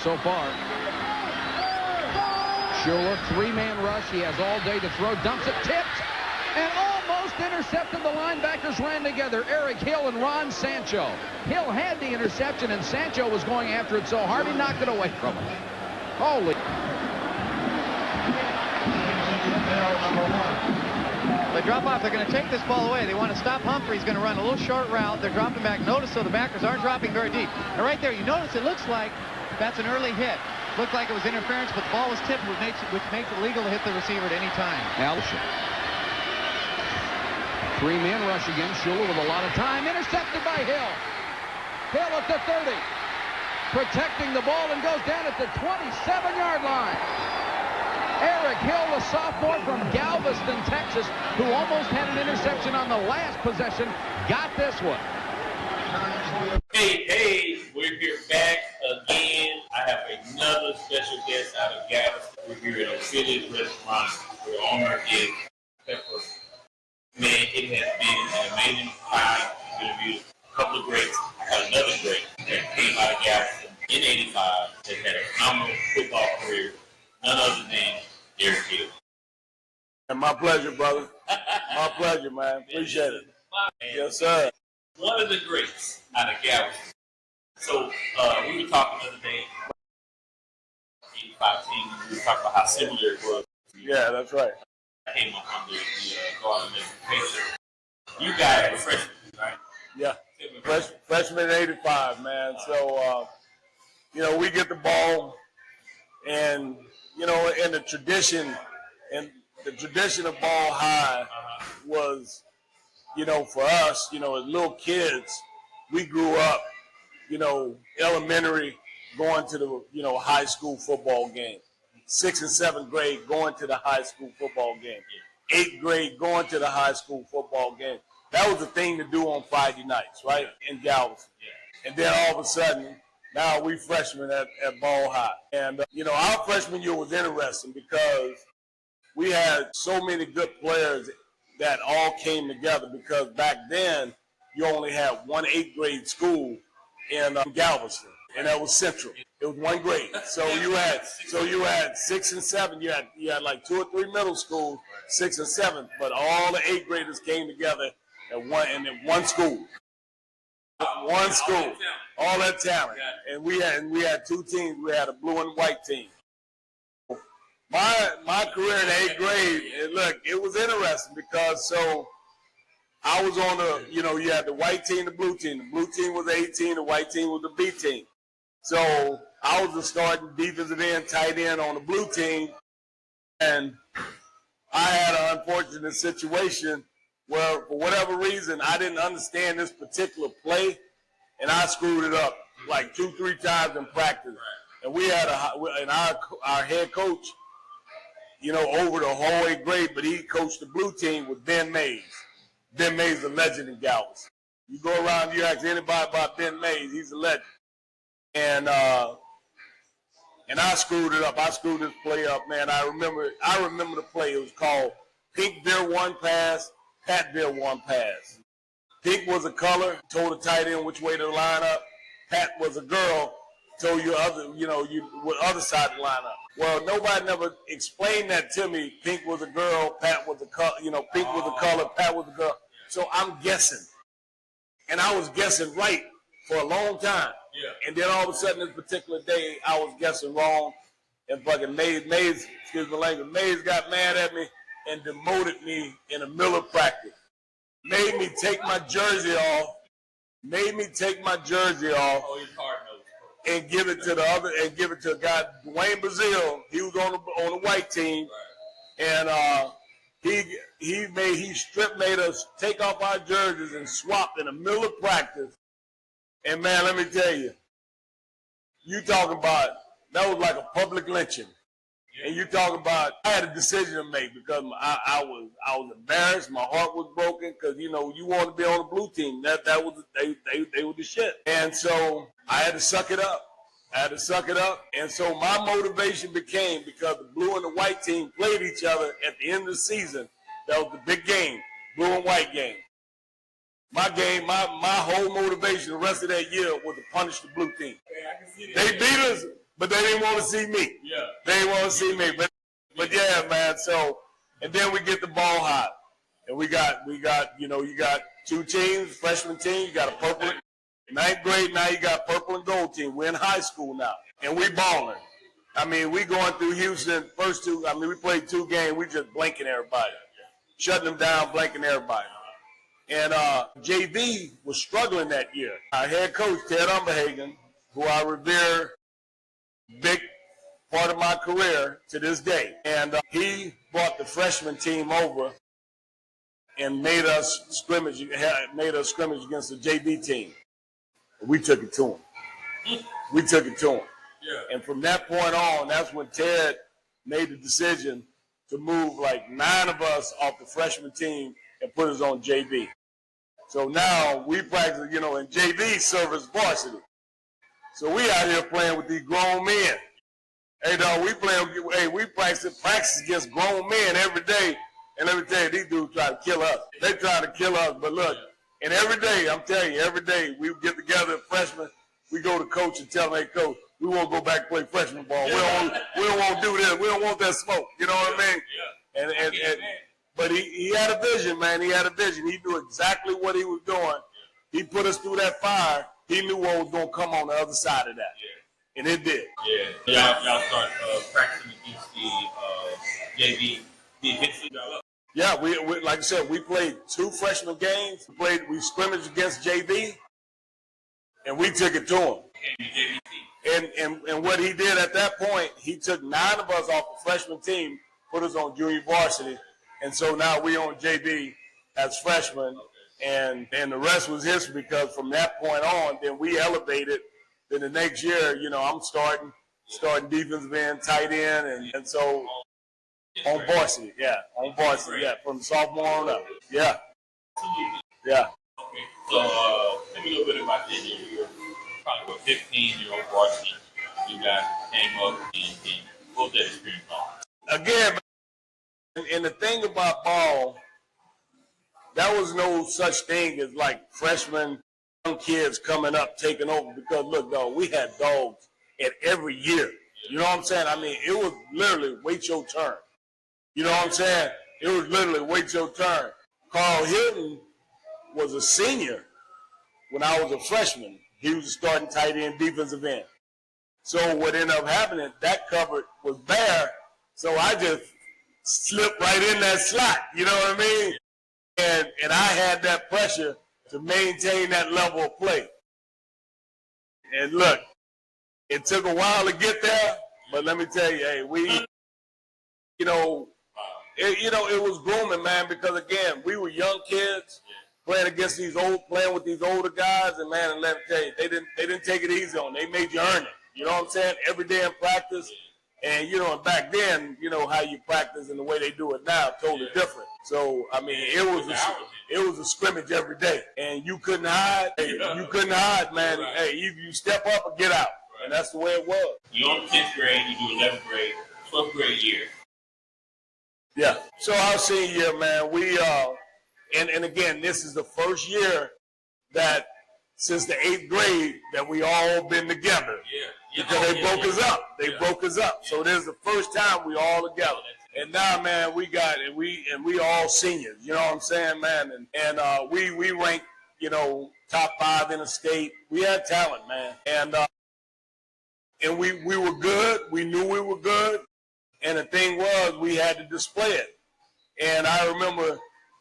so far. Schuler, three-man rush. He has all day to throw. Dumps it, tipped, and almost intercepted. The linebackers ran together. Eric Hill and Ron Sancho. Hill had the interception, and Sancho was going after it so hard he knocked it away from him. Holy. They drop off. They're going to take this ball away. They want to stop Humphrey. He's going to run a little short route. They're dropping back. Notice, so the backers aren't dropping very deep. And right there, you notice it looks like that's an early hit. Looked like it was interference, but the ball was tipped, which makes it legal to hit the receiver at any time. Allison. Three-man rush again. Schuler with a lot of time. Intercepted by Hill. Hill at the 30. Protecting the ball and goes down at the 27-yard line. Eric Hill, the sophomore from Galveston, Texas, who almost had an interception on the last possession, got this one. Hey, we're here back again. I have another special guest out of Galveston. We're here at a Philly's restaurant where the owner is Pepper. Man, it has been an amazing time. Interviewed a couple of greats. I got another great that came out of Galveston in '85 that had a phenomenal football career. None other than Eric Hill. And my pleasure, brother. My pleasure, man. Appreciate it. Yes, sir. One of the greats out of Galveston. So we were talking the other day, 85 team, we were talking about how similar it was. Yeah, that's right. I came up under the Garden education. You guys were freshmen, right? Yeah. Freshman in '85, man. So, we get the ball, and, and the tradition of ball high was, for us, as little kids, we grew up, elementary, going to the, high school football game. 6th and 7th grade, going to the high school football game. 8th grade, going to the high school football game. That was the thing to do on Friday nights, right, in Galveston. And then all of a sudden, now we freshmen at Ball High. And, our freshman year was interesting because we had so many good players that all came together, because back then you only had one 8th grade school in Galveston, and that was Central. It was one grade. So you had 6 and 7. You had like 2 or 3 middle schools, 6 and 7, but all the 8th graders came together at one school. One school, all that talent, and we had 2 teams. We had a blue and white team. My career in 8th grade, and look, it was interesting because I was on you had the white team, the blue team. The blue team was the 18, the white team was the B team. So I was the starting defensive end, tight end on the blue team, and I had an unfortunate situation where, for whatever reason, I didn't understand this particular play, and I screwed it up like 2-3 times in practice. And we had our head coach, over the whole 8th grade, but he coached the blue team with Ben Mays. Ben Mays is a legend in Galveston. You go around, you ask anybody about Ben Mays, he's a legend. And I screwed it up. I screwed this play up, man. I remember the play. It was called Pink Bear One Pass, Pat Bear One Pass. Pink was a color, told the tight end which way to line up. Pat was a girl, told you what other side to line up. Well, nobody never explained that to me. Pink was a girl, Pat was a color, Pink was a color, Pat was a girl. So I'm guessing. And I was guessing right for a long time. Yeah. And then all of a sudden, this particular day, I was guessing wrong. And fucking Mays, excuse my language, Mays got mad at me and demoted me in the middle of practice. Made me take my jersey off. And give it to a guy, Dwayne Brazil. He was on the white team, and he made us take off our jerseys and swap in the middle of practice. And man, let me tell you, you talking about that was like a public lynching. And you talking about I had a decision to make because I was embarrassed, my heart was broken because you want to be on the blue team. That was they were the shit. And so I had to suck it up. And so my motivation became, because the blue and the white team played each other at the end of the season. That was the big game, blue and white game. My whole motivation the rest of that year was to punish the blue team. They beat us, but they didn't want to see me. Yeah. They didn't want to see me. But yeah, man. So, and then we get the ball hot. And we got, you know, you got two teams, freshman team, you got a purple, ninth grade, now you got purple and gold team. We're in high school now, and we balling. I mean, we going through Houston, first two, I mean, we played 2 games, we just blanking everybody. Shutting them down, blanking everybody. And JV was struggling that year. Our head coach, Ted Umberhagen, who I revere, big part of my career to this day. And he brought the freshman team over and made us scrimmage against the JV team. We took it to him. We took it to him. Yeah. And from that point on, that's when Ted made the decision to move like 9 of us off the freshman team and put us on JV. So now we practice, you know, and JV serves varsity. So we out here playing with these grown men. Hey, dog, we practice against grown men every day. And let me tell you, these dudes try to kill us. They try to kill us, but look, and every day, I'm telling you, every day we get together, freshmen, we go to coach and tell them, hey, coach, we won't go back and play freshman ball. We don't want to do this. We don't want that smoke. You know what I mean? But he had a vision, man. He had a vision. He knew exactly what he was doing. He put us through that fire. He knew what was going to come on the other side of that. Yeah. And it did. Yeah. Y'all start practicing against the JV defensive. Yeah, we like I said, we played 2 freshman games. We scrimmaged against JV, and we took it to him. And what he did at that point, he took 9 of us off the freshman team, put us on junior varsity, and so now we on JV as freshmen, and the rest was history because from that point on, then we elevated. Then the next year, you know, I'm starting defensive end, tight end, and so. On varsity, from sophomore on up, yeah. Okay, so tell me a little bit about this. You're probably a 15-year-old varsity. You guys came up and what that experience on? Again, and the thing about ball, that was no such thing as like freshmen, young kids coming up taking over. Because look, dog, we had dogs at every year. You know what I'm saying? I mean, it was literally wait your turn. You know what I'm saying? It was literally wait your turn. Carl Hilton was a senior when I was a freshman. He was a starting tight end, defensive end. So what ended up happening, that cupboard was bare, so I just slipped right in that slot. You know what I mean? And I had that pressure to maintain that level of play. And look, it took a while to get there, but let me tell you, hey, it was grooming, man, because again, we were young kids playing with these older guys, and man, and let me tell you, they didn't take it easy on. They made you earn it. You know what I'm saying? Every day in practice, and you know, and back then, you know how you practice and the way they do it now, totally different. So I mean, it was a scrimmage every day, and you couldn't hide. Hey, you couldn't hide, man. Right. Hey, you step up or get out, right. And that's the way it was. You're on 10th grade, you do 11th grade, 12th grade year. Yeah. So our senior year, man, we and again, this is the first year that since the 8th grade that we all been together. Yeah. Because they broke us up. They broke us up. So this is the first time we all together. And now, man, we all seniors. You know what I'm saying, man? And we ranked, you know, top 5 in the state. We had talent, man. And we were good. We knew we were good. And the thing was, we had to display it. And I remember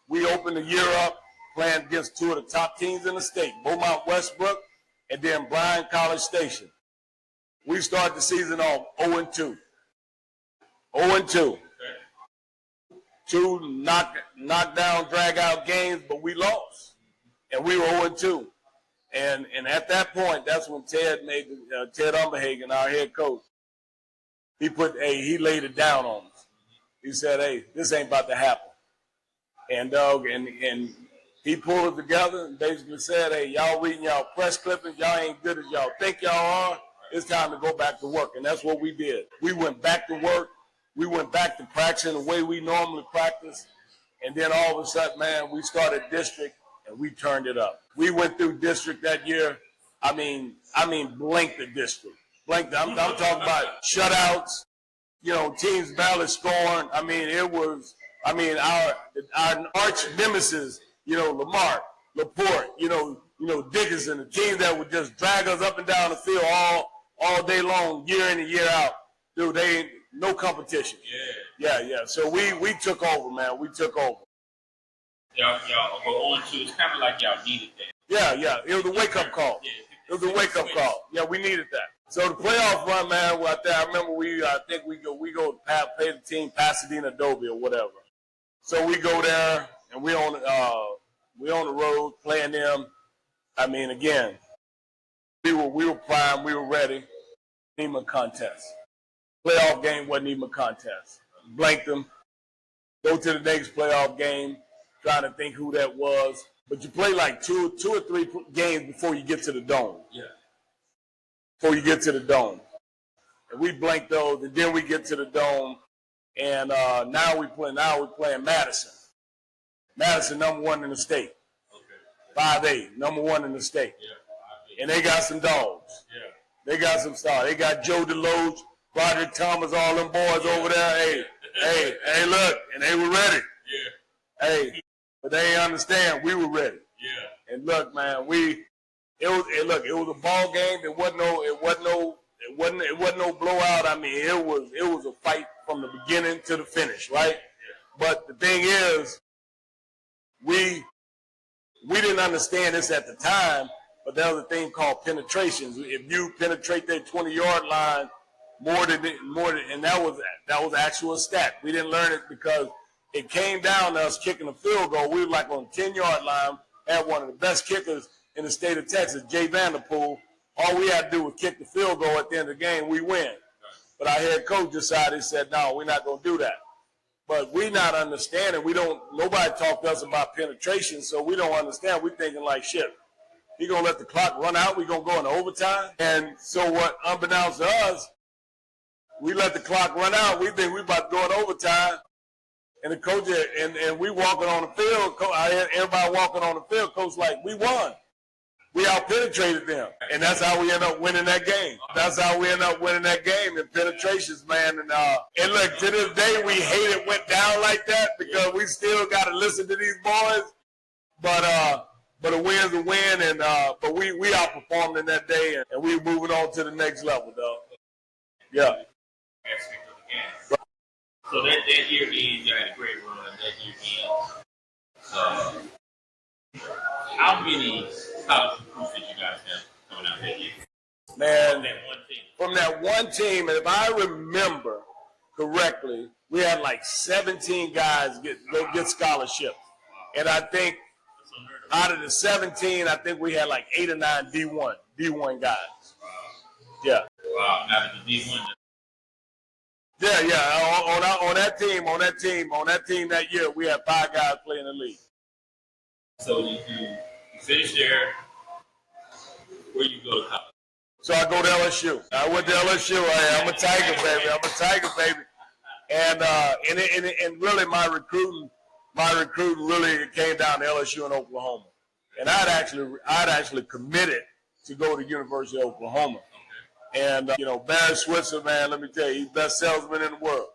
we opened the year up playing against 2 of the top teams in the state, Beaumont Westbrook and then Bryan College Station. We started the season off 0-2. 0-2. 2 knockdown, drag-out games, but we lost. And we were 0-2. And at that point, that's when Ted Umberhagen, our head coach, he laid it down on us. He said, hey, this ain't about to happen. And he pulled it together and basically said, hey, y'all reading y'all press clippings, y'all ain't good as y'all think y'all are. It's time to go back to work. And that's what we did. We went back to work. We went back to practicing the way we normally practice. And then all of a sudden, man, we started district and we turned it up. We went through district that year. I mean, blinked the district. Blanked them. I'm talking about shutouts, teams barely scoring. I mean, our arch nemesis, Lamar, Laporte, Dickinson, the teams that would just drag us up and down the field all day long, year in and year out. Dude, they ain't no competition. Yeah. So we took over, man. We took over. Y'all go on to, it's kind of like y'all needed that. Yeah. It was a wake-up call. It was a wake-up call. Yeah, we needed that. So the playoff run, man, I remember I think we go play the team Pasadena Adobe or whatever. So we go there and we on the road playing them. I mean, again, we were primed, we were ready. Even a contest. Playoff game wasn't even a contest. Blanked them. Go to the next playoff game, trying to think who that was. But you play like two or three games before you get to the dome. Yeah. Before you get to the dome. And we blanked those, and then we get to the dome, and now we're playing Madison. Madison, number 1 in the state. Okay. 5'8", number 1 in the state. Yeah, and they got some dogs. Yeah. They got some stars. They got Joe DeLoach, Roderick Thomas, all them boys over there. Hey, look, and they were ready. Yeah. Hey, but they ain't understand we were ready. Yeah. And look, man, it was a ball game. It wasn't no blowout. I mean, it was a fight from the beginning to the finish, right? Yeah. But the thing is, we didn't understand this at the time, but there was a thing called penetrations. If you penetrate that 20-yard line more than, and that was actual stat. We didn't learn it because it came down to us kicking a field goal. We were like on the 10-yard line, had one of the best kickers in the state of Texas, Jay Vanderpool. All we had to do was kick the field goal at the end of the game, we win. But our head coach decided, he said, no, we're not going to do that. But we not understanding, nobody talked to us about penetration, so we don't understand. We're thinking like, shit, he going to let the clock run out, we're going to go into overtime. And so what, unbeknownst to us, we let the clock run out, we think we about to go in overtime. And the coach, and we walking on the field, I had everybody walking on the field, coach like, we won. We out-penetrated them. And that's how we end up winning that game. That's how we end up winning that game in penetrations, man. And look, to this day, we hate it went down like that because we still got to listen to these boys. But a win's a win, and but we outperformed in that day, and we moving on to the next level, though. Yeah. Aspect of the game. So that year ends, you had a great run. That year ends. How many college recruits did you guys have coming out that year? Man, from that one team, and if I remember correctly, we had like 17 guys get scholarships. And I think out of the 17, I think we had like 8 or 9 D1 guys. Yeah. Wow, out of the D1. Yeah. On that team that year, we had 5 guys playing the league. So you finished there. Where you go to college? So I go to LSU. I went to LSU. I'm a Tiger baby. And really my recruiting really came down to LSU in Oklahoma. And I'd actually committed to go to University of Oklahoma. And Barry Switzer, man, let me tell you, he's the best salesman in the world.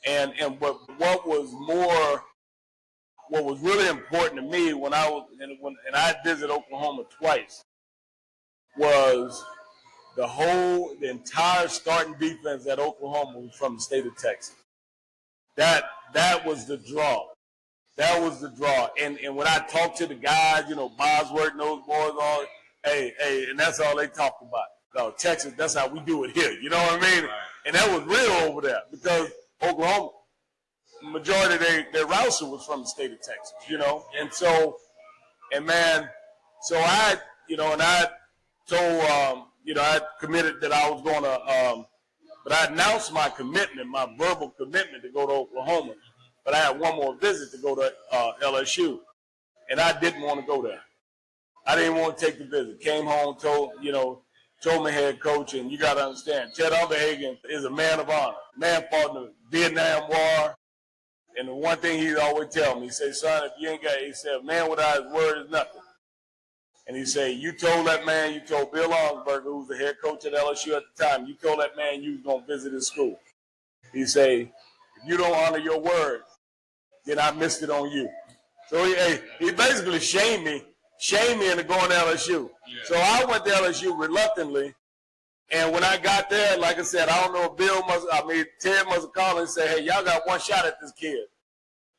And what was really important to me when I visited Oklahoma twice was the entire starting defense at Oklahoma was from the state of Texas. That was the draw. That was the draw. And when I talked to the guys, Bosworth and those boys, all, hey, and that's all they talked about. No, Texas, that's how we do it here. You know what I mean? Right. And that was real over there because Oklahoma, majority of their roster was from the state of Texas, And so, I told, I committed that I was going to, but I announced my commitment, my verbal commitment to go to Oklahoma. But I had one more visit to go to LSU, and I didn't want to go there. I didn't want to take the visit. Came home, told my head coach, and you got to understand, Ted Overhagen is a man of honor. Man fought in the Vietnam War, and the one thing he always tell me, he said, son, if you ain't got, he said, man without his word is nothing. And he say, you told that man, you told Bill Lonsberger, who was the head coach at LSU at the time, you told that man you was going to visit his school. He say, if you don't honor your word, then I missed it on you. So he basically shamed me into going to LSU. Yeah. So I went to LSU reluctantly. And when I got there, like I said, I don't know if Ted must have called and said, hey, y'all got one shot at this kid.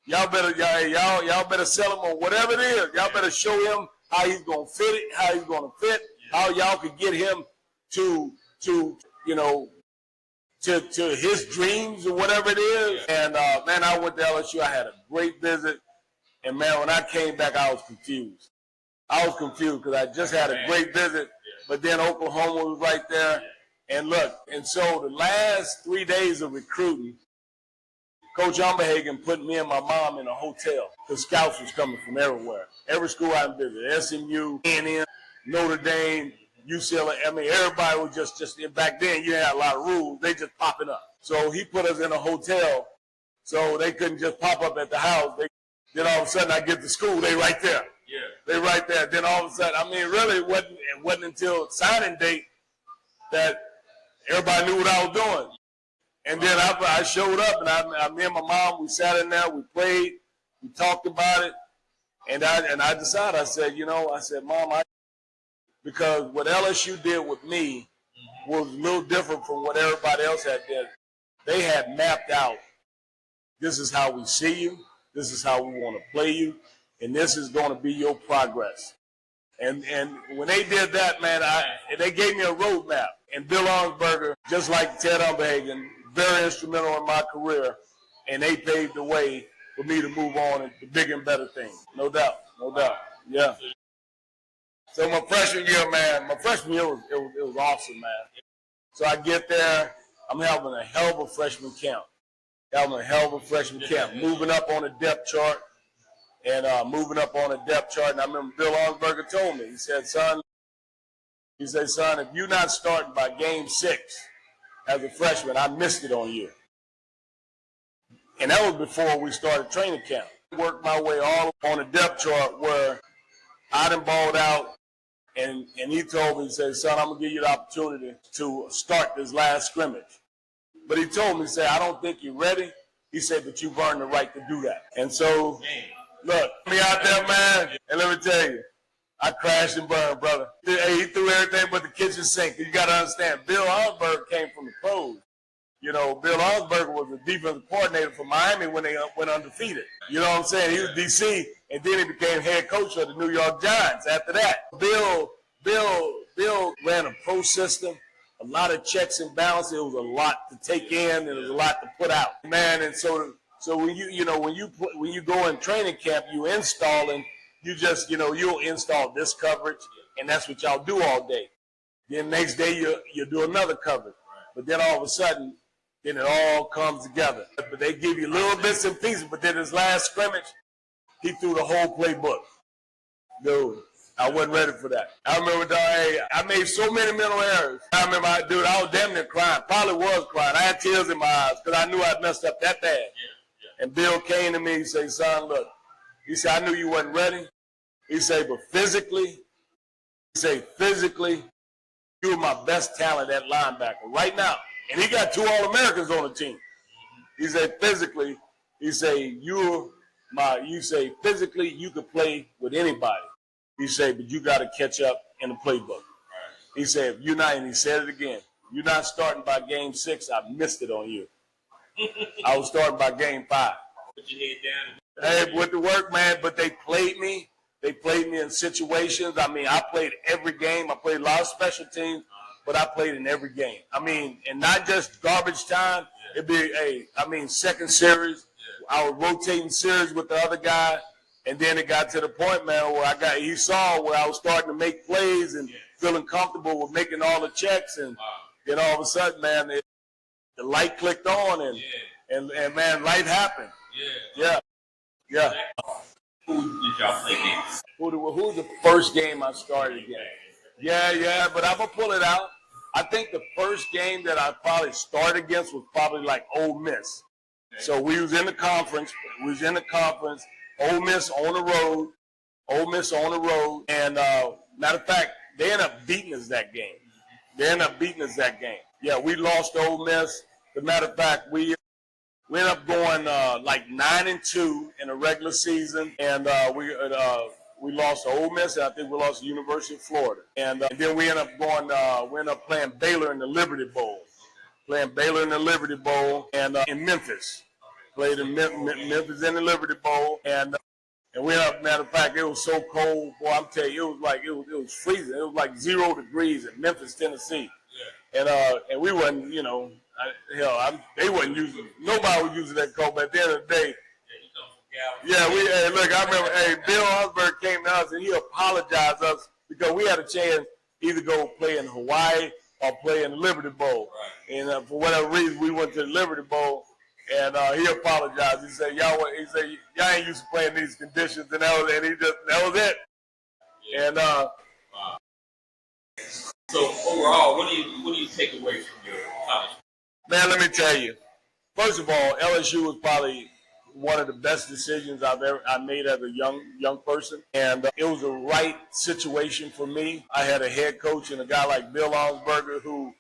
Y'all better sell him on whatever it is. Y'all better show him how he's going to fit it, how he's going to fit, how y'all could get him to his dreams or whatever it is. And, man, I went to LSU. I had a great visit. And, man, when I came back, I was confused. I was confused because I just had a great visit, but then Oklahoma was right there. And, look, and so the last 3 days of recruiting, Coach Umberhagen put me and my mom in a hotel because scouts was coming from everywhere. Every school I visited, SMU, A&M, Notre Dame, UCLA. I mean, everybody was just back then, you had a lot of rules. They just popping up. So he put us in a hotel so they couldn't just pop up at the house. Then all of a sudden I get to school, they right there. Yeah. They right there. Then all of a sudden, I mean, really it wasn't until signing date that everybody knew what I was doing. And then I showed up, and me and my mom, we sat in there, we played, we talked about it, and I decided, I said, Mom, because what LSU did with me was a little different from what everybody else had did. They had mapped out, this is how we see you, this is how we want to play you, and this is going to be your progress. And when they did that, man, they gave me a roadmap. And Bill Lonsberger, just like Ted Umberhagen, very instrumental in my career, and they paved the way for me to move on to bigger and better things. No doubt. Yeah. So my freshman year, it was awesome, man. So I get there, I'm having a hell of a freshman camp. Moving up on the depth chart. And I remember Bill Lonsberger told me, he said, son, if you're not starting by game 6 as a freshman, I missed it on you. And that was before we started training camp. I worked my way all on the depth chart where I done balled out, and he told me, he said, son, I'm going to give you the opportunity to start this last scrimmage. But he told me, he said, I don't think you're ready. He said, but you've earned the right to do that. And so, look, me out there, man, and let me tell you, I crashed and burned, brother. He threw everything but the kitchen sink. You got to understand, Bill Lonsberger came from the pros. You know, Bill Lonsberger was the defensive coordinator for Miami when they went undefeated. You know what I'm saying? He was DC, and then he became head coach of the New York Giants after that. Bill ran a pro system, a lot of checks and balances. It was a lot to take in, and it was a lot to put out. Man, and so when you go in training camp, you installing, you'll install this coverage, and that's what y'all do all day. Then next day you do another coverage. But then all of a sudden, then it all comes together. But they give you little bits and pieces, but then his last scrimmage, he threw the whole playbook. Dude, I wasn't ready for that. I remember, I made so many mental errors. I remember, I was damn near crying. Probably was crying. I had tears in my eyes because I knew I'd messed up that bad. And Bill came to me and said, son, look, he said, I knew you wasn't ready. He said, but physically, you were my best talent at linebacker right now. And he got 2 All-Americans on the team. He said, physically, physically you could play with anybody. He said, but you got to catch up in the playbook. He said, if you're not, and he said it again, you're not starting by game 6, I missed it on you. I was starting by game 5. Put your head down. Hey, with the work, man, but they played me. They played me in situations. I mean, I played every game. I played a lot of special teams, but I played in every game. I mean, and not just garbage time. It'd be second series. I was rotating series with the other guy, and then it got to the point, man, where he saw where I was starting to make plays and feeling comfortable with making all the checks, and then all of a sudden, man, the light clicked on, and man, life happened. Yeah. Who did y'all play against? Who was the first game I started against? Yeah, but I'm going to pull it out. I think the first game that I probably started against was probably like Ole Miss. Okay. So we was in the conference. Ole Miss on the road. And Matter of fact, they ended up beating us that game. Yeah, we lost to Ole Miss. As a matter of fact, we ended up going like 9-2 in a regular season, and we lost to Ole Miss, and I think we lost to University of Florida. And then we ended up playing Baylor in the Liberty Bowl. And in Memphis. Played in Memphis in the Liberty Bowl, and we ended up, matter of fact, it was so cold, boy, I'm telling you, it was freezing. It was like 0 degrees in Memphis, Tennessee. Yeah. And we wasn't, they wasn't using, nobody was using that coat, but at the end of the day, look, I remember, Bill Osberg came to us and he apologized to us because we had a chance either go play in Hawaii or play in the Liberty Bowl. Right. And for whatever reason, we went to the Liberty Bowl, and he apologized. He said, y'all ain't used to playing these conditions, and that was it. Yeah. And wow. So overall, what do you take away from your college? Man, let me tell you. First of all, LSU was probably one of the best decisions I made as a young person, and it was the right situation for me. I had a head coach and a guy like Bill Osberger who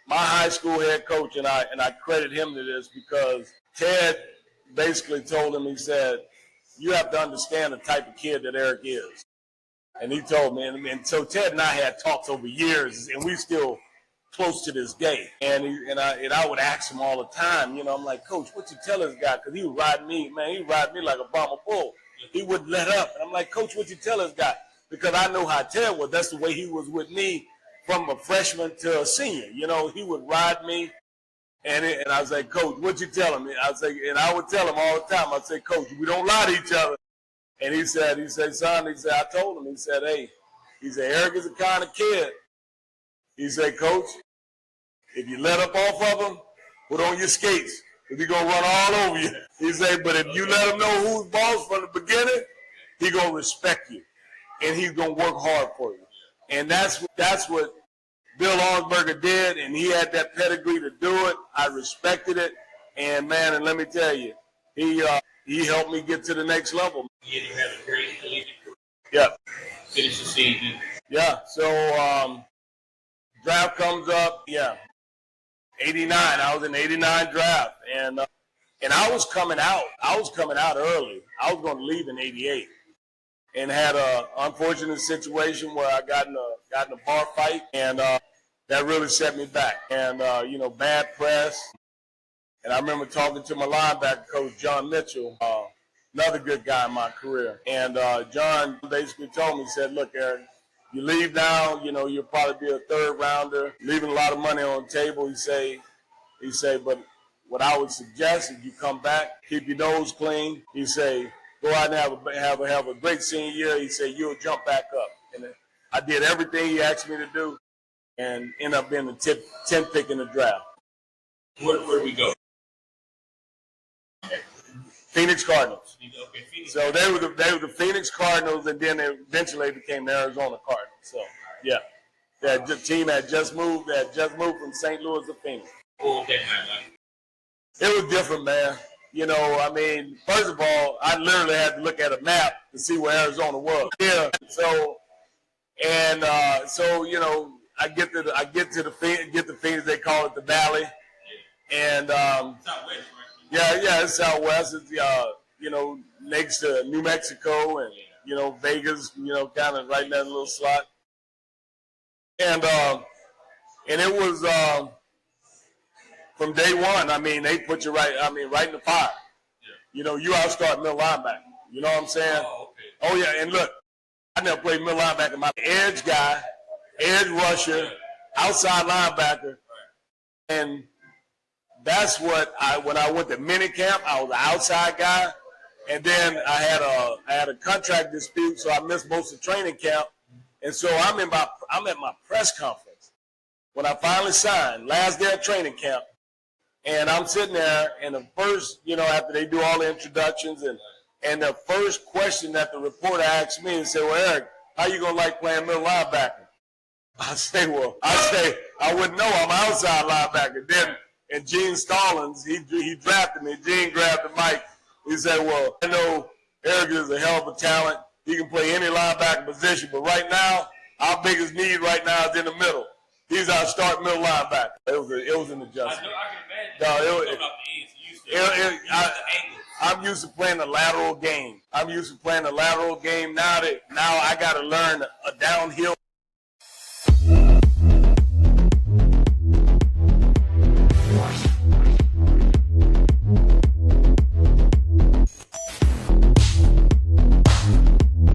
my high school head coach, and I credit him to this because Ted basically told him, he said, you have to understand the type of kid that Eric is. And he told me, and so Ted and I had talks over years, and we still close to this day. And I would ask him all the time, I'm like, Coach, what you tell this guy? Because he would ride me, like a Brahma bull. He wouldn't let up. And I'm like, Coach, what you tell this guy? Because I know how Ted was. That's the way he was with me from a freshman to a senior. He would ride me. And I was like, Coach, what you tell him? And I would tell him all the time. I'd say, Coach, we don't lie to each other. And he said, son, I told him, hey, Eric is the kind of kid. He said, Coach, if you let up off of him, put on your skates, because he's going to run all over you. He said, but if you let him know who's boss from the beginning, he's going to respect you, and he's going to work hard for you. And that's what Bill Osberger did, and he had that pedigree to do it. I respected it, and man, and let me tell you, he helped me get to the next level. You had a great collegiate career. Yeah. Finish the season. Yeah. So draft comes up. Yeah. 89. I was in the 89 draft, and I was coming out. I was coming out early. I was going to leave in 88, and had a unfortunate situation where I got in a bar fight, and that really set me back. And bad press. And I remember talking to my linebacker coach, John Mitchell, another good guy in my career. And John basically told me, he said, look, Eric, you leave now, you'll probably be a third rounder, leaving a lot of money on the table. He say, but what I would suggest is you come back, keep your nose clean. He say, go out and have a great senior year. He said, you'll jump back up. And I did everything he asked me to do and ended up being the 10th pick in the draft. Where do we go? Phoenix Cardinals. Okay, Phoenix. So they were the Phoenix Cardinals, and then they eventually became the Arizona Cardinals. So yeah, that team had just moved from St. Louis to Phoenix. What was that like? It was different, man. First of all, I literally had to look at a map to see where Arizona was. Yeah. So I get to Phoenix. They call it the Valley, and Southwest, right? Yeah, it's Southwest. It's next to New Mexico and Vegas. Kind of right in that little slot. And it was from day one. They put you right in the fire. Yeah. You outstart middle linebacker. You know what I'm saying? Oh, okay. Oh yeah, and look, I never played middle linebacker. My edge guy, edge rusher, outside linebacker, and that's what when I went to minicamp, I was an outside guy, and then I had a contract dispute, so I missed most of training camp, and so I'm at my press conference when I finally signed, last day of training camp, and I'm sitting there, and the first, after they do all the introductions, and the first question that the reporter asked me and said, well, Eric, how you gonna like playing middle linebacker? I say, I wouldn't know, I'm an outside linebacker. Then. And Gene Stallings, he drafted me. Gene grabbed the mic. He said, well, I know Eric is a hell of a talent. He can play any linebacker position. But right now, our biggest need right now is in the middle. He's our starting middle linebacker. It was an adjustment. I can imagine. I'm used to playing the lateral game. Now I got to learn a downhill